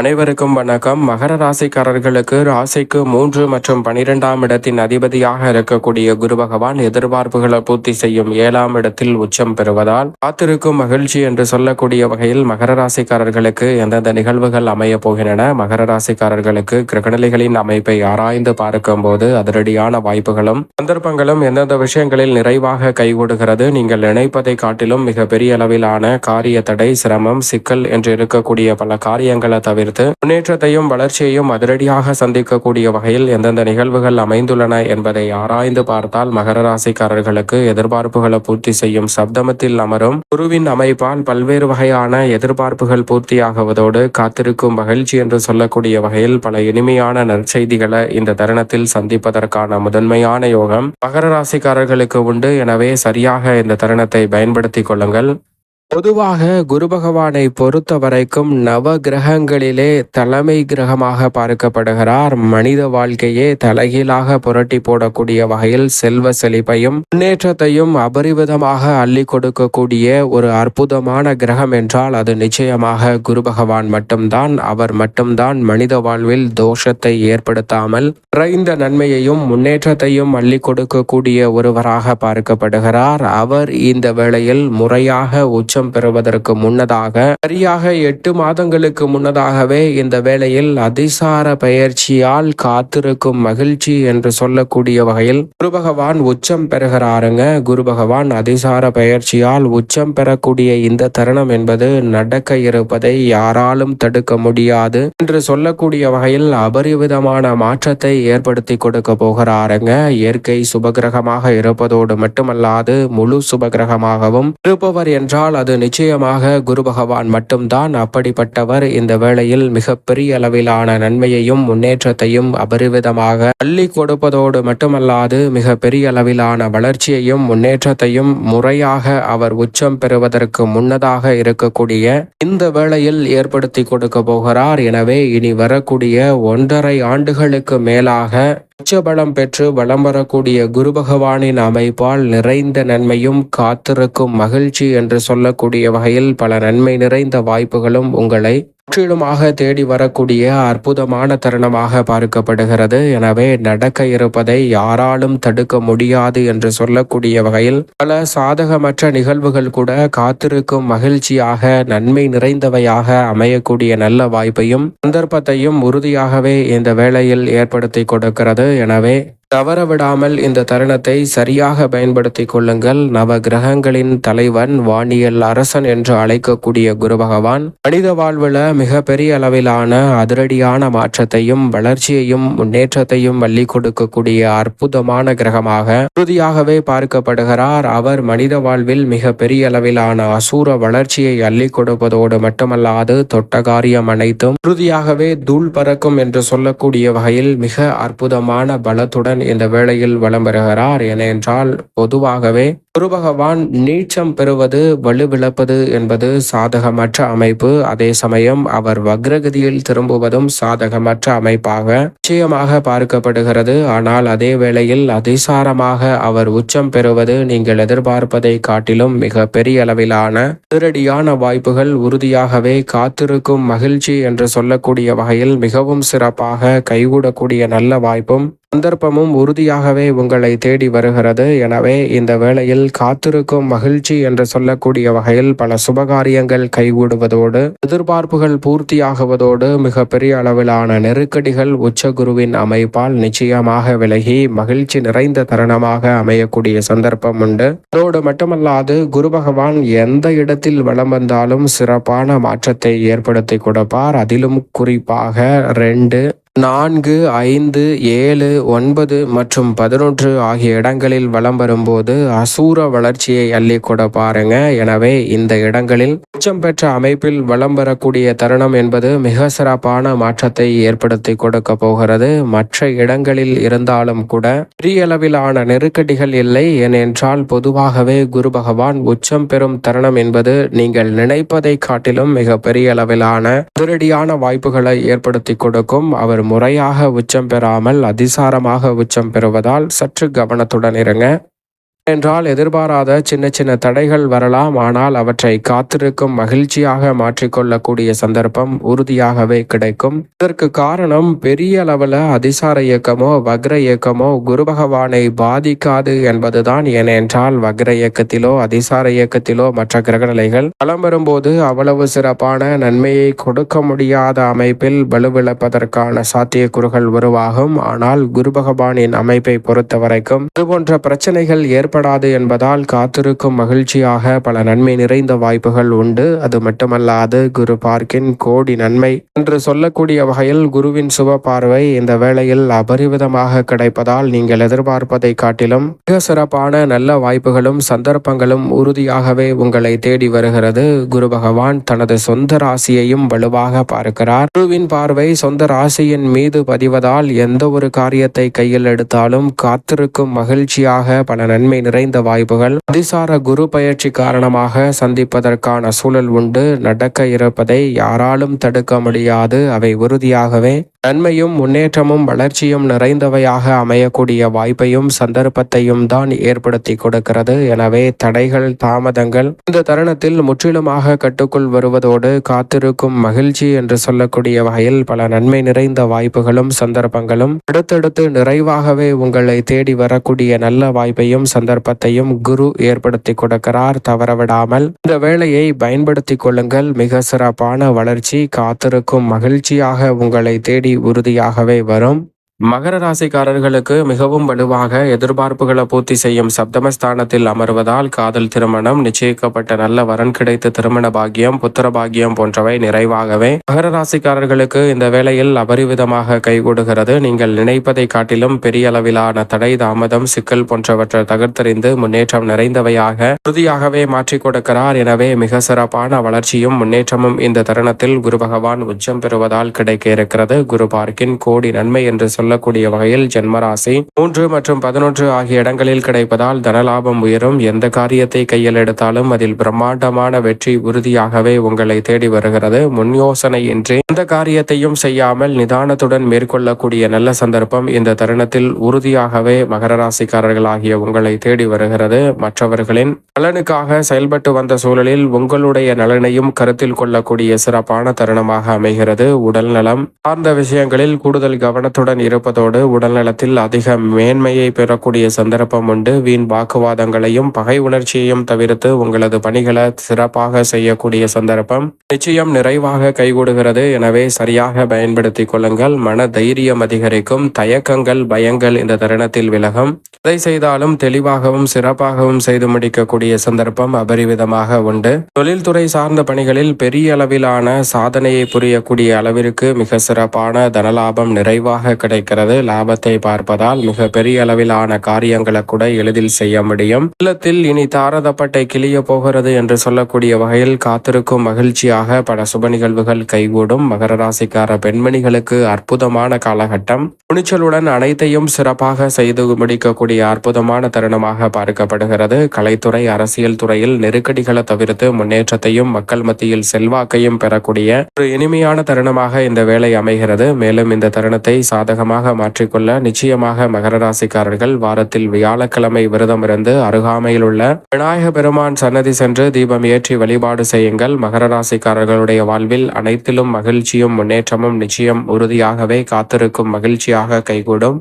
அனைவருக்கும் வணக்கம். மகர ராசிக்காரர்களுக்கு ராசிக்கு 3 மற்றும் 12ஆம் இடத்தின் அதிபதியாக இருக்கக்கூடிய குரு பகவான் எதிர்பார்ப்புகளை பூர்த்தி செய்யும் 7ஆம் இடத்தில் உச்சம் பெறுவதால் காத்திருக்கும் மகிழ்ச்சி என்று சொல்லக்கூடிய வகையில் மகர ராசிக்காரர்களுக்கு எந்தெந்த நிகழ்வுகள் அமைய போகின்றன, மகர ராசிக்காரர்களுக்கு கிரகநிலைகளின் அமைப்பை ஆராய்ந்து பார்க்கும் போது அதிரடியான வாய்ப்புகளும் சந்தர்ப்பங்களும் எந்தெந்த விஷயங்களில் நிறைவாக கைகூடுகிறது, நீங்கள் நினைப்பதை காட்டிலும் மிக பெரிய அளவிலான காரிய தடை, சிரமம், சிக்கல் என்று இருக்கக்கூடிய பல காரியங்களை தவிர முன்னேற்றத்தையும் வளர்ச்சியையும் அதிரடியாக சந்திக்கக்கூடிய வகையில் எந்தெந்த நிகழ்வுகள் அமைந்துள்ளன என்பதை ஆராய்ந்து பார்த்தால் மகர ராசிக்காரர்களுக்கு எதிர்பார்ப்புகளை பூர்த்தி செய்யும் சப்தமத்தில் அமரும் குருவின் அமைப்பால் பல்வேறு வகையான எதிர்பார்ப்புகள் பூர்த்தியாகுவதோடு காத்திருக்கும் மகிழ்ச்சி என்று சொல்லக்கூடிய வகையில் பல இனிமையான நற்செய்திகளை இந்த தருணத்தில் சந்திப்பதற்கான முதன்மையான யோகம் மகர ராசிக்காரர்களுக்கு உண்டு. எனவே சரியாக இந்த தருணத்தை பயன்படுத்திக் கொள்ளுங்கள். பொதுவாக குரு பகவானை பொறுத்த வரைக்கும் நவ கிரகங்களிலே தலைமை கிரகமாக பார்க்கப்படுகிறார். மனித வாழ்க்கையே தலைகீழாக புரட்டி போடக்கூடிய வகையில் செல்வ செழிப்பையும் முன்னேற்றத்தையும் அபரிவிதமாக அள்ளி கொடுக்கக்கூடிய ஒரு அற்புதமான கிரகம் என்றால் அது நிச்சயமாக குரு பகவான் மட்டும்தான். அவர் மட்டும்தான் மனித வாழ்வில் தோஷத்தை ஏற்படுத்தாமல் நிறைந்த நன்மையையும் முன்னேற்றத்தையும் அள்ளி கொடுக்கக்கூடிய ஒருவராக பார்க்கப்படுகிறார். அவர் இந்த வேளையில் முறையாக உச்சம் பெறுவதற்கு முன்னதாக சரியாக 8 மாதங்களுக்கு முன்னதாகவே இந்த வேளையில் அதிசார பயிற்சியால் காத்திருக்கும் மகிழ்ச்சி என்று சொல்லக்கூடிய வகையில் குரு பகவான் உச்சம் பெறுகிறாருங்க. குரு பகவான் அதிசார பயிற்சியால் உச்சம் பெறக்கூடிய இந்த தருணம் என்பது நடக்க இருப்பதை யாராலும் தடுக்க முடியாது என்று சொல்லக்கூடிய வகையில் அபரிவிதமான மாற்றத்தை ஏற்படுத்தி கொடுக்க போகிறாருங்க. இயற்கை சுபகிரகமாக இருப்பதோடு மட்டுமல்லாது முழு சுபகிரகமாகவும் இருப்பவர் என்றால் அது நிச்சயமாக குரு பகவான் மட்டும்தான். அப்படிப்பட்டவர் இந்த வேளையில் மிகப்பெரிய அளவிலான நன்மையையும் முன்னேற்றத்தையும் அபரிவிதமாக அள்ளி கொடுப்பதோடு மட்டுமல்லாது மிக பெரிய அளவிலான வளர்ச்சியையும் முன்னேற்றத்தையும் முறையாக அவர் உச்சம் பெறுவதற்கு முன்னதாக இருக்கக்கூடிய இந்த வேளையில் ஏற்படுத்தி கொடுக்க போகிறார். எனவே இனி வரக்கூடிய 1.5 ஆண்டுகளுக்கு மேலாக உச்சபலம் பெற்று வலம் வரக்கூடிய குரு பகவானின் அமைப்பால் நிறைந்த நன்மையும் காத்திருக்கும் மகிழ்ச்சி என்று சொல்லக்கூடிய வகையில் பல நன்மை நிறைந்த வாய்ப்புகளும் உங்களை முற்றிலுமாக தேடி வரக்கூடிய அற்புதமான தருணமாக பார்க்கப்படுகிறது. எனவே நடக்க இருப்பதை யாராலும் தடுக்க முடியாது என்று சொல்லக்கூடிய வகையில் பல சாதகமற்ற நிகழ்வுகள் கூட காத்திருக்கும் மகிழ்ச்சியாக நன்மை நிறைந்தவையாக அமையக்கூடிய நல்ல வாய்ப்பையும் சந்தர்ப்பத்தையும் உறுதியாகவே இந்த வேளையில் ஏற்படுத்தி கொடுக்கிறது. எனவே தவறவிடாமல் இந்த தருணத்தை சரியாக பயன்படுத்தி கொள்ளுங்கள். நவ கிரகங்களின் தலைவன், வானியல் அரசன் என்று அழைக்கக்கூடிய குரு பகவான் மனித வாழ்வுல மிக பெரிய அளவிலான அதிரடியான மாற்றத்தையும் வளர்ச்சியையும் முன்னேற்றத்தையும் அள்ளி கொடுக்கக்கூடிய அற்புதமான கிரகமாக உறுதியாகவே பார்க்கப்படுகிறார். அவர் மனித வாழ்வில் மிக பெரிய அளவிலான அசூர வளர்ச்சியை அள்ளி கொடுப்பதோடு மட்டுமல்லாது தொட்ட காரியம் அனைத்தும் உறுதியாகவே தூள் பறக்கும் என்று சொல்லக்கூடிய வகையில் மிக அற்புதமான பலத்துடன் இந்த வேளையில் வலம் பெறுகிறார். ஏனென்றால் பொதுவாகவே குரு பகவான் நீச்சம் பெறுவது வலுவிழப்பது என்பது சாதகமற்ற அமைப்பு. அதே சமயம் அவர் வக்ரகதியில் திரும்புவதும் சாதகமற்ற அமைப்பாக நிச்சயமாக பார்க்கப்படுகிறது. ஆனால் அதே வேளையில் அதிசாரமாக அவர் உச்சம் பெறுவது நீங்கள் எதிர்பார்ப்பதை காட்டிலும் மிக பெரிய அளவிலான அதிரடியான வாய்ப்புகள் உறுதியாகவே காத்திருக்கும் மகிழ்ச்சி என்று சொல்லக்கூடிய வகையில் மிகவும் சிறப்பாக கைகூடக்கூடிய நல்ல வாய்ப்பும் சந்தர்ப்பமும் உறுதியாகவே உங்களை தேடி வருகிறது. எனவே இந்த வேளையில் காத்திருக்கும் மகிழ்ச்சி என்று சொல்லக்கூடிய வகையில் பல சுபகாரியங்கள் கைகூடுவதோடு எதிர்பார்ப்புகள் பூர்த்தியாகுவதோடு மிக பெரிய அளவிலான நெருக்கடிகள் உச்சகுருவின் அமைப்பால் நிச்சயமாக விலகி மகிழ்ச்சி நிறைந்த தருணமாக அமையக்கூடிய சந்தர்ப்பம் உண்டு. அதோடு மட்டுமல்லாது குரு பகவான் எந்த இடத்தில் வலம் வந்தாலும் சிறப்பான மாற்றத்தை ஏற்படுத்தி கொடுப்பார். அதிலும் குறிப்பாக 2, 4, 5, 7, 9 மற்றும் 11 ஆகிய இடங்களில் வலம் வரும்போது அசூர வளர்ச்சியை அள்ளி கொடுப்பாருங்க. எனவே இந்த இடங்களில் உச்சம் பெற்ற அமைப்பில் வலம் வரக்கூடிய தருணம் என்பது மிக சிறப்பான மாற்றத்தை ஏற்படுத்தி கொடுக்க போகிறது. மற்ற இடங்களில் இருந்தாலும் கூட பெரிய அளவிலான நெருக்கடிகள் இல்லை. ஏனென்றால் பொதுவாகவே குரு பகவான் உச்சம் பெறும் தருணம் என்பது நீங்கள் நினைப்பதை காட்டிலும் மிக பெரிய அளவிலான அதிரடியான வாய்ப்புகளை ஏற்படுத்தி கொடுக்கும். அவர் முறையாக உச்சம் பெறாமல் அதிசாரமாக உச்சம் பெறுவதால் சற்று கவனத்துடன் இருங்க. என்றால் எதிர்பாராத சின்ன சின்ன தடைகள் வரலாம், ஆனால் அவற்றை காத்திருக்கும் மகிழ்ச்சியாக மாற்றிக்கொள்ளக்கூடிய சந்தர்ப்பம் உறுதியாகவே கிடைக்கும். இதற்கு காரணம் பெரிய அளவில் அதிசார இயக்கமோ வக்ர இயக்கமோ குரு பகவானை பாதிக்காது என்பதுதான். ஏனென்றால் வக்ர இயக்கத்திலோ அதிசார இயக்கத்திலோ மற்ற கிரகநிலைகள் பலம் வரும்போது அவ்வளவு சிறப்பான நன்மையை கொடுக்க முடியாத அமைப்பில் வலுவிழப்பதற்கான சாத்தியக்கூறுகள் உருவாகும். ஆனால் குரு பகவானின் அமைப்பை பொறுத்த வரைக்கும் இதுபோன்ற பிரச்சனைகள் ஏற்படாது என்பதால் காத்திருக்கும் மகிழ்ச்சியாக பல நன்மை நிறைந்த வாய்ப்புகள் உண்டு. அது மட்டுமல்லாது குரு பார்க்கின் கோடி நன்மை என்று சொல்லக்கூடிய வகையில் குருவின் சுப பார்வை இந்த வேளையில் அபரிவிதமாக கிடைப்பதால் நீங்கள் எதிர்பார்ப்பதை காட்டிலும் மிக சிறப்பான நல்ல வாய்ப்புகளும் சந்தர்ப்பங்களும் உறுதியாகவே உங்களை தேடி வருகிறது. குரு பகவான் தனது சொந்த ராசியையும் வலுவாக பார்க்கிறார். குருவின் பார்வை சொந்த ராசியின் மீது பதிவதால் எந்த ஒரு காரியத்தை கையில் எடுத்தாலும் காத்திருக்கும் மகிழ்ச்சியாக பல நன்மை நிறைந்த வாய்ப்புகள் அதிசார குரு பயிற்சி காரணமாக சந்திப்பதற்கான சூழல் உண்டு. நடக்க இருப்பதை யாராலும் தடுக்க முடியாது. அவை உறுதியாகவே நன்மையும் முன்னேற்றமும் வளர்ச்சியும் நிறைந்தவையாக அமையக்கூடிய வாய்ப்பையும் சந்தர்ப்பத்தையும் தான் ஏற்படுத்தி கொடுக்கிறது. எனவே தடைகள் தாமதங்கள் இந்த தருணத்தில் முற்றிலுமாக கட்டுக்குள் வருவதோடு காத்திருக்கும் மகிழ்ச்சி என்று சொல்லக்கூடிய வகையில் பல நன்மை நிறைந்த வாய்ப்புகளும் சந்தர்ப்பங்களும் அடுத்தடுத்து நிறைவாகவே உங்களை தேடி வரக்கூடிய நல்ல வாய்ப்பையும் சந்தர்ப்பத்தையும் குரு ஏற்படுத்தி கொடுக்கிறார். தவறவிடாமல் இந்த வேளையை பயன்படுத்திக் கொள்ளுங்கள். மிக சிறப்பான வளர்ச்சி காத்திருக்கும் மகிழ்ச்சியாக உங்களை தேடி உறுதியாகவே வரும். மகர ராசிக்காரர்களுக்கு மிகவும் வலுவாக எதிர்பார்ப்புகளை பூர்த்தி செய்யும் சப்தமஸ்தானத்தில் அமர்வதால் காதல், திருமணம், நிச்சயிக்கப்பட்ட நல்ல வரன் கிடைத்து திருமண பாக்கியம், புத்திர பாக்கியம் போன்றவை நிறைவாகவே மகர ராசிக்காரர்களுக்கு இந்த வேளையில் அபரிவிதமாக கைகூடுகிறது. நீங்கள் நினைப்பதை காட்டிலும் பெரிய அளவிலான தடை, தாமதம், சிக்கல் போன்றவற்றை தகர்த்தெறிந்து முன்னேற்றம் நிறைந்தவையாக உறுதியாகவே மாற்றிக் கொடுக்கிறார். எனவே மிக சிறப்பான வளர்ச்சியும் முன்னேற்றமும் இந்த தருணத்தில் குரு பகவான் உச்சம் பெறுவதால் கிடைக்க இருக்கிறது. குரு பார்க்கின் கோடி நன்மை என்று சொல்லக்கூடிய வகையில் ஜென்மராசி 3 மற்றும் 11 ஆகிய இடங்களில் கிடைப்பதால் தனலாபம் உயரும். எந்த காரியத்தை கையில் எடுத்தாலும் அதில் பிரம்மாண்டமான வெற்றி உறுதியாகவே உங்களை தேடி வருகிறது. முன் யோசனை இன்றி எந்த காரியத்தையும் செய்யாமல் நிதானத்துடன் மேற்கொள்ளக்கூடிய நல்ல சந்தர்ப்பம் இந்த தருணத்தில் உறுதியாகவே மகர ராசிக்காரர்களாகிய உங்களை தேடி வருகிறது. மற்றவர்களின் நலனுக்காக செயல்பட்டு வந்த சூழலில் உங்களுடைய நலனையும் கருத்தில் கொள்ளக்கூடிய சிறப்பான தருணமாக அமைகிறது. உடல் நலம் சார்ந்த விஷயங்களில் கூடுதல் கவனத்துடன் இருப்பதோடு உடல்நலத்தில் அதிக மேன்மையை பெறக்கூடிய சந்தர்ப்பம் உண்டு. வீண் வாக்குவாதங்களையும் பகை உணர்ச்சியையும் தவிர்த்து உங்களது பணிகளை சிறப்பாக செய்யக்கூடிய சந்தர்ப்பம் நிச்சயம் நிறைவாக கைகூடுகிறது. எனவே சரியாக பயன்படுத்திக் கொள்ளுங்கள். மன தைரியம் அதிகரிக்கும். தயக்கங்கள், பயங்கள் இந்த தருணத்தில் விலகும். எதை செய்தாலும் தெளிவாகவும் சிறப்பாகவும் செய்து முடிக்கக்கூடிய சந்தர்ப்பம் அபரிவிதமாக உண்டு. தொழில்துறை சார்ந்த பணிகளில் பெரிய அளவிலான சாதனையை புரியக்கூடிய அளவிற்கு மிக சிறப்பான தனலாபம் நிறைவாக கிடைக்கிறது. லாபத்தை பார்ப்பதால் மிக பெரிய அளவிலான காரியங்களை கூட எளிதில் செய்ய முடியும். இல்லத்தில் இனி தாரதப்பட்டை கிளிய போகிறது என்று சொல்லக்கூடிய வகையில் காத்திருக்கும் மகிழ்ச்சியாக பல சுப நிகழ்வுகள் கைகூடும். மகர ராசிக்கார பெண்மணிகளுக்கு அற்புதமான காலகட்டம். துணிச்சலுடன் அனைத்தையும் சிறப்பாக செய்து முடிக்கக்கூடிய அற்புதமான தருணமாக பார்க்கப்படுகிறது. கலைத்துறை, அரசியல் துறையில் நெருக்கடிகளை தவிர்த்து முன்னேற்றத்தையும் மக்கள் மத்தியில் செல்வாக்கையும் பெறக்கூடிய ஒரு இனிமையான தருணமாக இந்த வேலை அமைகிறது. மேலும் இந்த தருணத்தை சாதகமாக மாற்றிக்கொள்ள நிச்சயமாக மகர ராசிக்காரர்கள் வாரத்தில் வியாழக்கிழமை விரதம் இருந்து அருகாமையில் உள்ள விநாயக பெருமான் சன்னதி சென்று தீபம் ஏற்றி வழிபாடு செய்யுங்கள். மகர ராசிக்காரர்களுடைய வாழ்வில் அனைத்திலும் மகிழ்ச்சியும் முன்னேற்றமும் நிச்சயம் உறுதியாகவே காத்திருக்கும் மகிழ்ச்சியாக கைகூடும்.